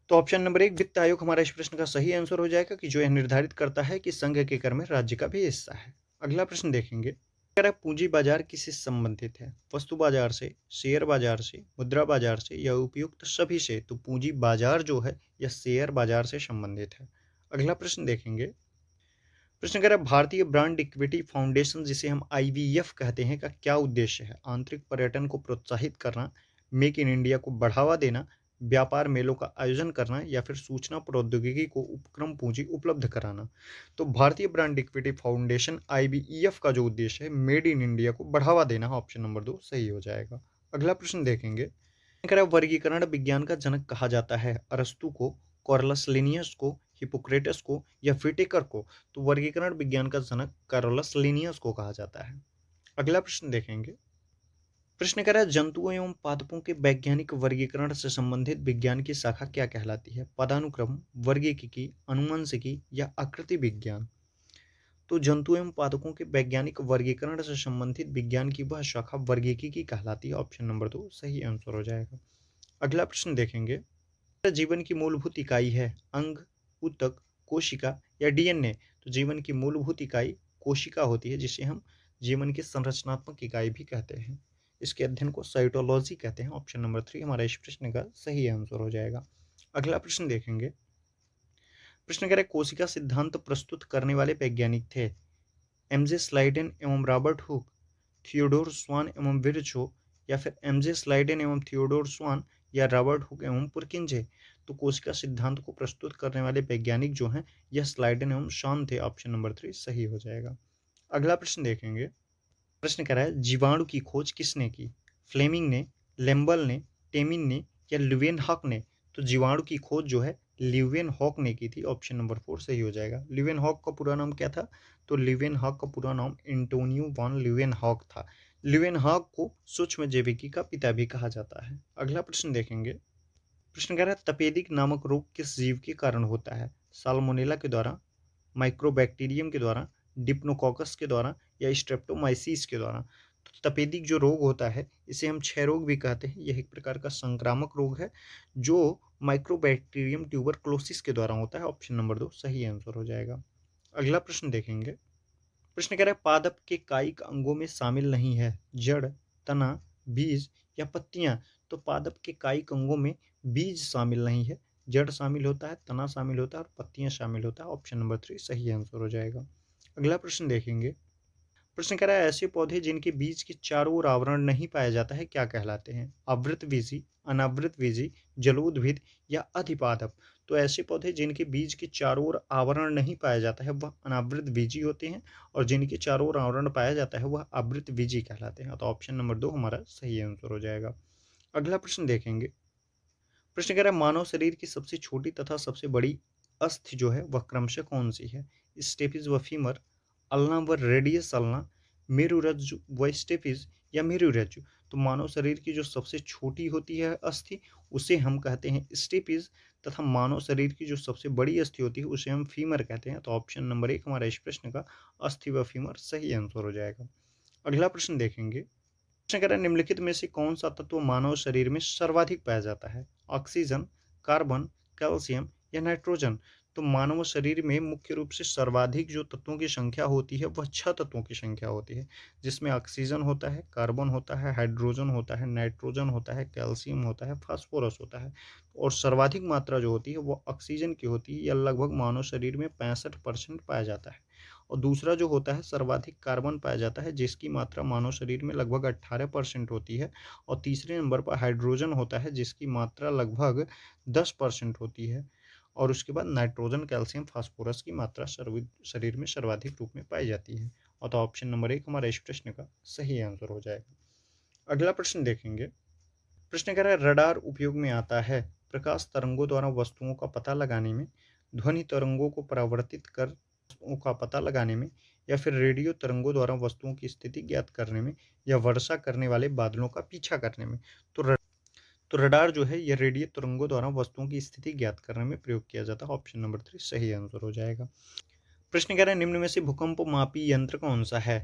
तो ऑप्शन नंबर 1 वित्त आयोग हमारा इस प्रश्न का सही आंसर हो जाएगा कि जो यह निर्धारित करता है कि संघ के कर में राज्य का भी हिस्सा है। अगला प्रश्न देखेंगे। कह रहा है पूंजी बाजार किससे संबंधित है? वस्तु बाजार से, शेयर बाजार से, मुद्रा बाजार से, या उपयुक्त सभी से। तो पूंजी बाजार जो है यह शेयर बाजार से संबंधित है। अगला प्रश्न देखेंगे। प्रश्न कह रहा है भारतीय ब्रांड इक्विटी फाउंडेशन जिसे हम आईवीएफ कहते हैं का क्या उद्देश्य है? आंतरिक पर्यटन को प्रोत्साहित करना, मेक इन इंडिया को बढ़ावा देना, व्यापार मेलों का आयोजन करना, या फिर सूचना प्रौद्योगिकी को उपक्रम पूंजी उपलब्ध कराना। तो भारतीय ब्रांड इक्विटी फाउंडेशन आईबीईएफ का जो उद्देश्य है मेड इन इंडिया को बढ़ावा देना। ऑप्शन नंबर 2 सही हो जाएगा। अगला प्रश्न देखेंगे। वर्गीकरण विज्ञान का जनक कहा जाता है अरस्तु को, कॉरलस लिनियस को, हिपोक्रेटस को, या विटेकर को। तो वर्गीकरण विज्ञान का जनक कॉरलस लिनियस को कहा जाता है। अगला प्रश्न देखेंगे। प्रश्न कह रहा है जंतुओं एवं पादपों के वैज्ञानिक वर्गीकरण से संबंधित विज्ञान की शाखा क्या कहलाती है? पदानुक्रम, वर्गीकी, अनुवंशिकी, या आकृति विज्ञान। तो जंतु एवं पादपों के वैज्ञानिक वर्गीकरण से संबंधित विज्ञान की वह शाखा वर्गीकी कहलाती है। ऑप्शन नंबर 2 सही आंसर हो जाएगा। अगला प्रश्न देखेंगे। जीवन की मूलभूत इकाई है अंग, ऊतक, कोशिका, या डीएनए। तो जीवन की मूलभूत इकाई कोशिका होती है जिसे हम जीवन की संरचनात्मक इकाई भी कहते हैं। इसके अध्ययन को साइटोलॉजी कहते हैं। ऑप्शन नंबर 3 हमारा इस प्रश्न का सही आंसर हो जाएगा। अगला प्रश्न देखेंगे। प्रश्न कह रहे कोशिका सिद्धांत प्रस्तुत करने वाले वैज्ञानिक थे एमजे स्लाइडेन एवं रॉबर्ट हुक, थियोडोर स्वान एवं विर्चो, या फिर एमजे स्लाइडेन एवं थियोडोर स्वान, या रॉबर्ट हुक एवं पुरकिंजे। तो कोशिका सिद्धांत को प्रस्तुत करने वाले वैज्ञानिक जो हैं यह स्लाइडेन एवं स्वान थे। ऑप्शन नंबर 3 सही हो जाएगा। अगला प्रश्न देखेंगे। प्रश्न कह रहा है जीवाणु की खोज किसने की? फ्लेमिंग ने, लेम्बल ने, टेमिन ने, या ल्यूवेनहॉक ने। तो जीवाणु की खोज जो है ल्यूवेनहॉक ने की थी। ऑप्शन नंबर 4 सही हो जाएगा। ल्यूवेनहॉक का पूरा नाम क्या था? तो ल्यूवेनहॉक का पूरा नाम एंटोनियो वॉन ल्यूवेनहॉक था। ल्यूवेनहॉक को सूक्ष्म जैविकी का पिता भी कहा जाता है। अगला प्रश्न देखेंगे। प्रश्न कह रहा है तपेदिक नामक रोग किस जीव के कारण होता है? साल्मोनेला के द्वारा, माइक्रोबैक्टीरियम के द्वारा, डिप्लोकोकस के द्वारा या स्ट्रेप्टोमाइसीस के द्वारा। तो तपेदिक जो रोग होता है इसे हम क्षय रोग भी कहते हैं। यह एक प्रकार का संक्रामक रोग है जो माइक्रोबैक्टीरियम ट्यूबरक्लोसिस के द्वारा होता है। ऑप्शन नंबर 2 सही आंसर हो जाएगा। अगला प्रश्न देखेंगे। प्रश्न कह रहा है पादप के कायिक अंगों में शामिल नहीं है जड़, तना, बीज या पत्तियां। तो पादप के कायिक अंगों में बीज शामिल नहीं है, जड़ शामिल होता है, तना शामिल होता है और पत्तियां शामिल होता है। ऑप्शन नंबर 3 सही आंसर हो जाएगा। अगला प्रश्न देखेंगे। प्रश्न कह रहा है ऐसे पौधे जिनके बीज के चारों ओर आवरण नहीं पाया जाता है क्या कहलाते हैं? आवृतबीजी, अनावृतबीजी, जलोदभिद या अधिपादप। तो ऐसे पौधे जिनके बीज के चारों ओर आवरण नहीं पाया जाता है वह अनावृतबीजी होते हैं और जिनके चारों ओर आवरण पाया जाता है वह आवृतबीजी कहलाते हैं। तो ऑप्शन नंबर 2 हमारा सही आंसर हो जाएगा। अगला प्रश्न देखेंगे। प्रश्न कह रहा है मानव शरीर की सबसे छोटी तथा सबसे बड़ी अस्थि जो है वह क्रमशः कौन सी है? स्टेपिज व फीमर, अल्ना व रेडियस अल्ना, मेरुरज्जु व स्टेपिज या मेरुरज्जु। तो मानव शरीर की जो सबसे छोटी होती है अस्थि उसे हम कहते हैं स्टेपिज तथा मानव शरीर की जो सबसे बड़ी अस्थि होती है उसे हम फीमर कहते हैं। तो ऑप्शन नंबर 1 हमारा इस प्रश्न का अस्थि व फीमर सही आंसर हो जाएगा। अगला प्रश्न देखेंगे। प्रश्न कह रहा है निम्नलिखित में से कौन सा तत्व मानव शरीर में सर्वाधिक पाया जाता है? ऑक्सीजन, कार्बन, कैल्शियम या नाइट्रोजन। तो मानव शरीर में मुख्य रूप से सर्वाधिक जो तत्वों की संख्या होती है वह 6 तत्वों की संख्या होती है, जिसमें ऑक्सीजन होता है, कार्बन होता है, हाइड्रोजन होता है, नाइट्रोजन होता है, कैल्शियम होता है, फास्फोरस होता है। और सर्वाधिक मात्रा जो होती है वो ऑक्सीजन की होती है, यह लगभग मानव शरीर में 65% पाया जाता है। और दूसरा जो होता है सर्वाधिक कार्बन पाया जाता है जिसकी मात्रा मानव शरीर में लगभग 18% होती है। और तीसरे नंबर पर हाइड्रोजन होता है जिसकी मात्रा लगभग 10% होती है। और उसके बाद नाइट्रोजन, कैल्शियम, फास्फोरस की मात्रा शरीर में सर्वाधिक रूप में पाई जाती है। और तो ऑप्शन नंबर 1 हमारा इस प्रश्न का सही आंसर हो जाएगा। अगला प्रश्न देखेंगे। प्रश्न कह रहा है रडार उपयोग में आता है प्रकाश तरंगों द्वारा वस्तुओं का पता लगाने में, ध्वनि तरंगों को परावर्तित कर वस्तुओं का पता लगाने में, या फिर रेडियो तरंगों द्वारा वस्तुओं की स्थिति ज्ञात करने में, या वर्षा करने वाले बादलों का पीछा करने में। तो रडार जो है यह रेडियो तरंगों द्वारा वस्तुओं की स्थिति ज्ञात करने में प्रयोग किया जाता है। ऑप्शन नंबर 3 सही आंसर हो जाएगा। प्रश्न कह रहा है निम्न में से भूकंप मापी यंत्र कौन सा है?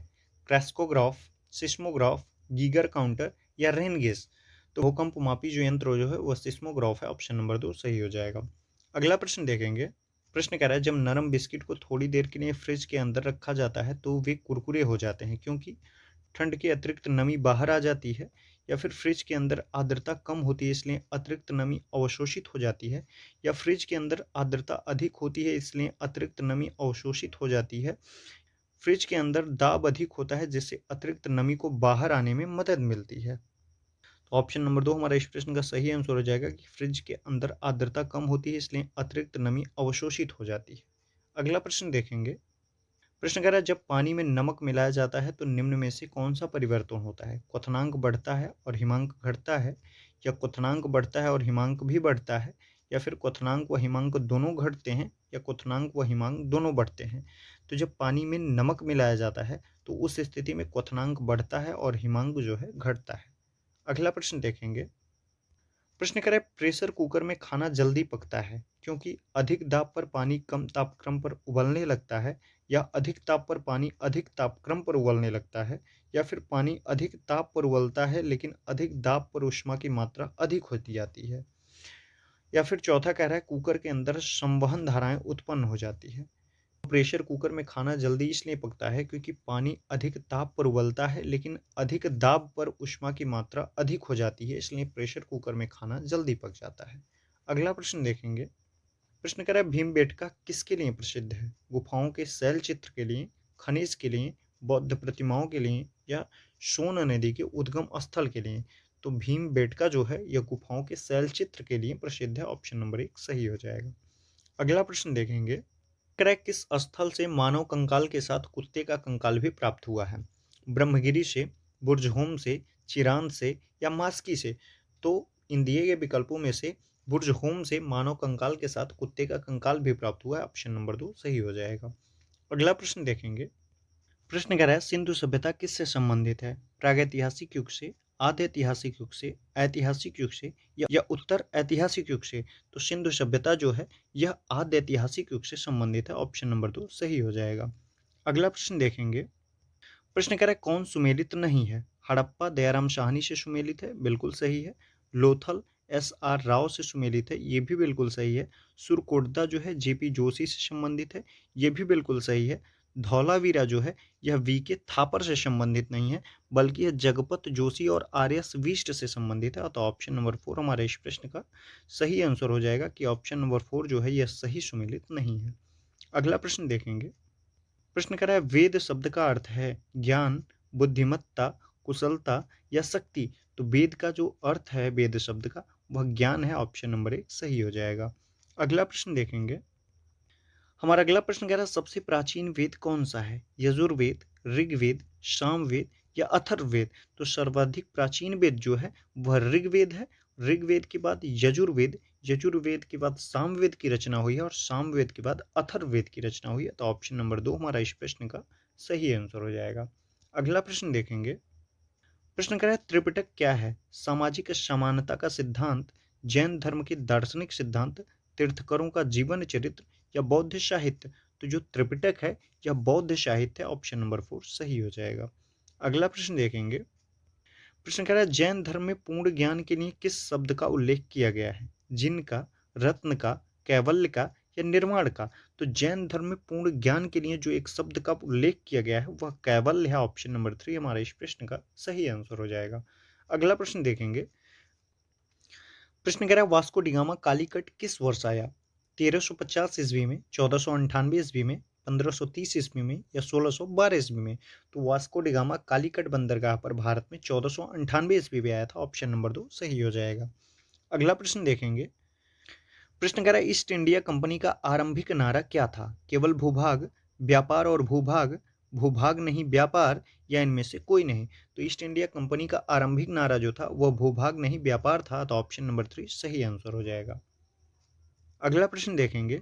क्रैस्कोग्राफ, सिस्मोग्राफ, गीगर काउंटर या रेन गेज। तो भूकंप मापी जो यंत्र जो है वह सिस्मोग्राफ है। ऑप्शन नंबर 2 सही हो जाएगा। अगला प्रश्न देखेंगे। प्रश्न कह रहा है जब नरम बिस्किट को थोड़ी देर के लिए फ्रिज के अंदर रखा जाता है तो वे कुरकुरे हो जाते हैं क्योंकि ठंड के अतिरिक्त नमी बाहर आ जाती है, या फिर फ्रिज के अंदर आर्द्रता कम होती है इसलिए अतिरिक्त नमी अवशोषित हो जाती है, या फ्रिज के अंदर आर्द्रता अधिक होती है इसलिए अतिरिक्त नमी अवशोषित हो जाती है, फ्रिज के अंदर दाब अधिक होता है जिससे अतिरिक्त नमी को बाहर आने में मदद मिलती है। तो ऑप्शन नंबर 2 हमारा इस प्रश्न का सही आंसर हो जाएगा कि फ्रिज के अंदर आर्द्रता कम होती है इसलिए अतिरिक्त नमी अवशोषित हो जाती है। अगला प्रश्न देखेंगे। प्रश्न कह रहा है जब पानी में नमक मिलाया जाता है तो निम्न में से कौन सा परिवर्तन होता है? क्वथनांक बढ़ता है और हिमांक घटता है, या क्वथनांक बढ़ता है और हिमांक भी बढ़ता है, या फिर क्वथनांक व हिमांक दोनों घटते हैं, या क्वथनांक व हिमांक दोनों बढ़ते हैं। तो जब पानी में नमक मिलाया जाता है तो उस स्थिति में क्वथनांक बढ़ता है और हिमांक जो है घटता है। अगला प्रश्न देखेंगे। प्रश्न करें प्रेशर कुकर में खाना जल्दी पकता है क्योंकि अधिक दाब पर पानी कम तापक्रम पर उबलने लगता है, या अधिक ताप पर पानी अधिक तापक्रम पर उबलने लगता है, या फिर पानी अधिक ताप पर उबलता है लेकिन अधिक दाब पर ऊष्मा की मात्रा अधिक होती जाती है, या फिर चौथा कह रहा है कुकर के अंदर संवहन धाराएं उत्पन्न हो जाती है। प्रेशर कुकर में खाना जल्दी इसलिए पकता है क्योंकि पानी अधिक ताप पर उबलता है लेकिन अधिक दाब पर ऊष्मा की मात्रा अधिक हो जाती है, इसलिए प्रेशर कुकर में खाना जल्दी पक जाता है। अगला प्रश्न देखेंगे। प्रश्न कर रहा है भीमबेटका किसके लिए प्रसिद्ध है? गुफाओं के शैल चित्र के लिए, खनिज के लिए, बौद्ध प्रतिमाओं के लिए, या सोन नदी के उद्गम स्थल के लिए। तो भीमबेटका जो है यह गुफाओं के शैल चित्र के लिए प्रसिद्ध है। ऑप्शन नंबर 1 सही हो जाएगा। अगला प्रश्न देखेंगे। क्रैक किस स्थल से मानव कंकाल के साथ कुत्ते का कंकाल भी प्राप्त हुआ है? ब्रह्मगिरी से, बुर्जहोम से, चिरान से या मास्की से। तो इन दिए गए विकल्पों में से बुर्जहोम से मानव कंकाल के साथ कुत्ते का कंकाल भी प्राप्त हुआ है। ऑप्शन नंबर 2 सही हो जाएगा। अगला प्रश्न देखेंगे। प्रश्न कह रहा है सिंधु सभ्यता किससे संबंधित है? प्रागैतिहासिक युग से, आद्य ऐतिहासिक युग से, ऐतिहासिक युग से या उत्तर ऐतिहासिक युग से? तो सिंधु सभ्यता जो है यह आद्य ऐतिहासिक युग से संबंधित है। ऑप्शन नंबर 2 सही हो जाएगा। अगला प्रश्न देखेंगे। प्रश्न कह रहा है कौन सुमेलित नहीं है? हड़प्पा दयाराम साहनी से सुमेलित है, बिल्कुल सही है। लोथल एस आर राव से सुमेलित है, ये भी बिल्कुल सही है। सुरकोटदा जो है जेपी जोशी से संबंधित है, ये भी बिल्कुल सही है। धौलावीरा जो है यह वी के थापर से संबंधित नहीं है, बल्कि यह जगपत जोशी और आर एस विष्ट से संबंधित है। तो ऑप्शन नंबर 4 हमारे इस प्रश्न का सही आंसर हो जाएगा कि ऑप्शन नंबर 4 जो है यह सही सुमेलित नहीं है। अगला प्रश्न देखेंगे। प्रश्न कर रहा है वेद शब्द का अर्थ है ज्ञान, बुद्धिमत्ता, कुशलता या शक्ति? तो वेद का जो अर्थ है वेद शब्द का वह ज्ञान है। ऑप्शन नंबर 1 सही हो जाएगा। अगला प्रश्न देखेंगे। हमारा अगला प्रश्न कह रहा है सबसे प्राचीन वेद कौन सा है? यजुर्वेद, ऋग्वेद, सामवेद या अथर्ववेद? तो सर्वाधिक प्राचीन वेद जो है वह ऋग्वेद है। ऋग्वेद के बाद यजुर्वेद, यजुर्वेद के बाद सामवेद की रचना हुई है और सामवेद के बाद अथर्ववेद की रचना हुई है। तो ऑप्शन नंबर 2 हमारा इस प्रश्न का सही आंसर हो जाएगा। अगला प्रश्न देखेंगे। प्रश्न कह रहा है त्रिपिटक क्या है? सामाजिक समानता का सिद्धांत, जैन धर्म के दार्शनिक सिद्धांत, तीर्थकरों का जीवन चरित्र या बौद्ध साहित्य? तो जो त्रिपिटक है यह बौद्ध साहित्य है। ऑप्शन नंबर 4 सही हो जाएगा। अगला प्रश्न देखेंगे। प्रश्न कह रहा है जैन धर्म में पूर्ण ज्ञान के लिए किस शब्द का उल्लेख किया गया है? जिनका, रत्न का, कैवल्य का या निर्माण का? तो जैन धर्म में पूर्ण ज्ञान के लिए जो एक शब्द का उल्लेख किया गया है वह कैवल्य है। ऑप्शन नंबर 3 हमारे इस प्रश्न का सही आंसर हो जाएगा। अगला प्रश्न देखेंगे। प्रश्न कह रहा है वास्को डिगामा कालीकट किस वर्ष आया? 1350 ईस्वी में, 1498 ईस्वी में, 1530 ईस्वी में या 1612 ईस्वी में? तो वास्को डिगामा कालीकट बंदरगाह पर भारत में 1498 ईस्वी में आया था। ऑप्शन नंबर 2 सही हो जाएगा। अगला प्रश्न देखेंगे। प्रश्न कह रहा है ईस्ट इंडिया कंपनी का आरंभिक नारा क्या था? केवल भूभाग, व्यापार और भूभाग, भूभाग नहीं व्यापार या इनमें से कोई नहीं? तो ईस्ट इंडिया कंपनी का आरंभिक नारा जो था वह भूभाग नहीं व्यापार था। तो ऑप्शन नंबर 3 सही आंसर हो जाएगा। अगला प्रश्न देखेंगे।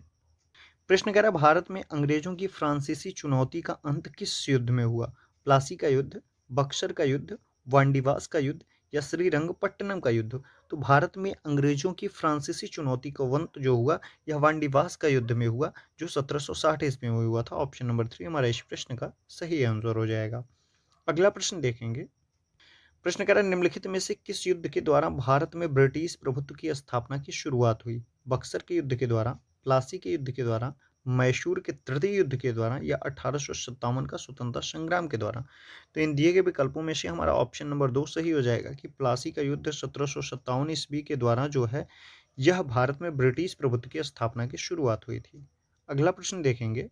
प्रश्न कह रहा है भारत में अंग्रेजों की फ्रांसीसी चुनौती का अंत किस युद्ध में हुआ? प्लासी का युद्ध, बक्सर का युद्ध, वांडीवास का युद्ध या श्रीरंगपट्टनम का युद्ध? तो भारत में अंग्रेजों की फ्रांसीसी चुनौती का अंत जो हुआ यह वांडीवास का युद्ध में हुआ, जो 1760 ईस्वी में हुआ था। ऑप्शन नंबर 3 हमारा इस प्रश्न का सही आंसर हो जाएगा। अगला प्रश्न देखेंगे। प्रश्न कह रहा है निम्नलिखित में से किस युद्ध के द्वारा भारत में ब्रिटिश प्रभुत्व की स्थापना की शुरुआत हुई? बक्सर के युद्ध के द्वारा, प्लासी के युद्ध के द्वारा, मैसूर के तृतीय युद्ध के द्वारा या 1857 का स्वतंत्रता संग्राम के द्वारा? तो इन दिए गए विकल्पों में से हमारा ऑप्शन नंबर 2 सही हो जाएगा कि प्लासी का युद्ध 1757 ईस्वी के द्वारा जो है यह भारत में ब्रिटिश प्रभुत्व की स्थापना की शुरुआत हुई थी। अगला प्रश्न देखेंगे।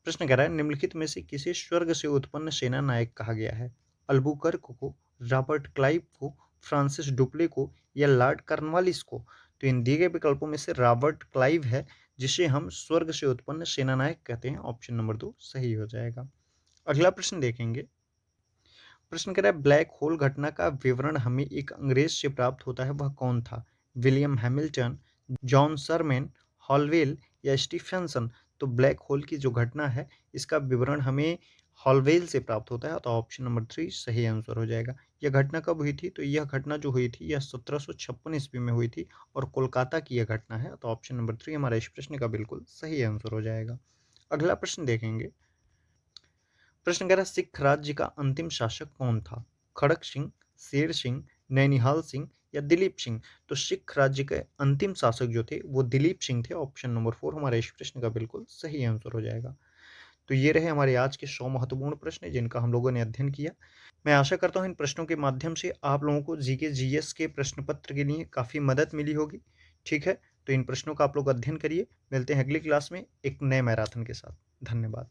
प्रश्न कह रहा है निम्नलिखित में से किसे स्वर्ग से उत्पन्न सेना नायक कहा गया है? अल्बुकर्क को, रॉबर्ट क्लाइव को, फ्रांसिस डुप्ले को या लॉर्ड कॉर्नवालिस को? तो इन दिए गए विकल्पों में से रॉबर्ट क्लाइव है जिसे हम स्वर्ग से उत्पन्न सेना नायक कहते हैं। ऑप्शन नंबर 2 सही हो जाएगा। अगला प्रश्न देखेंगे। प्रश्न कह रहा है ब्लैक होल घटना का विवरण हमें एक अंग्रेज से प्राप्त होता है, वह कौन था? विलियम हैमिल्टन, जॉन सरमैन, हॉलवेल या स्टीफेंसन? तो ब्लैक होल की जो घटना है इसका विवरण हमें हॉलवेल से प्राप्त होता है। तो ऑप्शन नंबर 3 सही आंसर हो जाएगा। यह घटना कब हुई थी? तो यह घटना जो हुई थी यह 1756 ईस्वी में हुई थी और कोलकाता की यह घटना है। तो ऑप्शन नंबर 3 हमारा इस प्रश्न का बिल्कुल सही आंसर हो जाएगा। अगला प्रश्न देखेंगे। प्रश्न कह रहा है सिख राज्य का अंतिम शासक कौन था? खड़क सिंह, शेर सिंह, नैनिहाल सिंह या दिलीप सिंह? तो सिख राज्य के अंतिम शासक जो थे वो दिलीप सिंह थे। ऑप्शन नंबर 4 हमारे इस प्रश्न का बिल्कुल सही आंसर हो जाएगा। तो ये रहे हमारे आज के 100 महत्वपूर्ण प्रश्न जिनका हम लोगों ने अध्ययन किया। मैं आशा करता हूँ इन प्रश्नों के माध्यम से आप लोगों को जीके जीएस के प्रश्न पत्र के लिए काफ़ी मदद मिली होगी। ठीक है, तो इन प्रश्नों का आप लोग अध्ययन करिए। मिलते हैं अगली क्लास में एक नए मैराथन के साथ। धन्यवाद।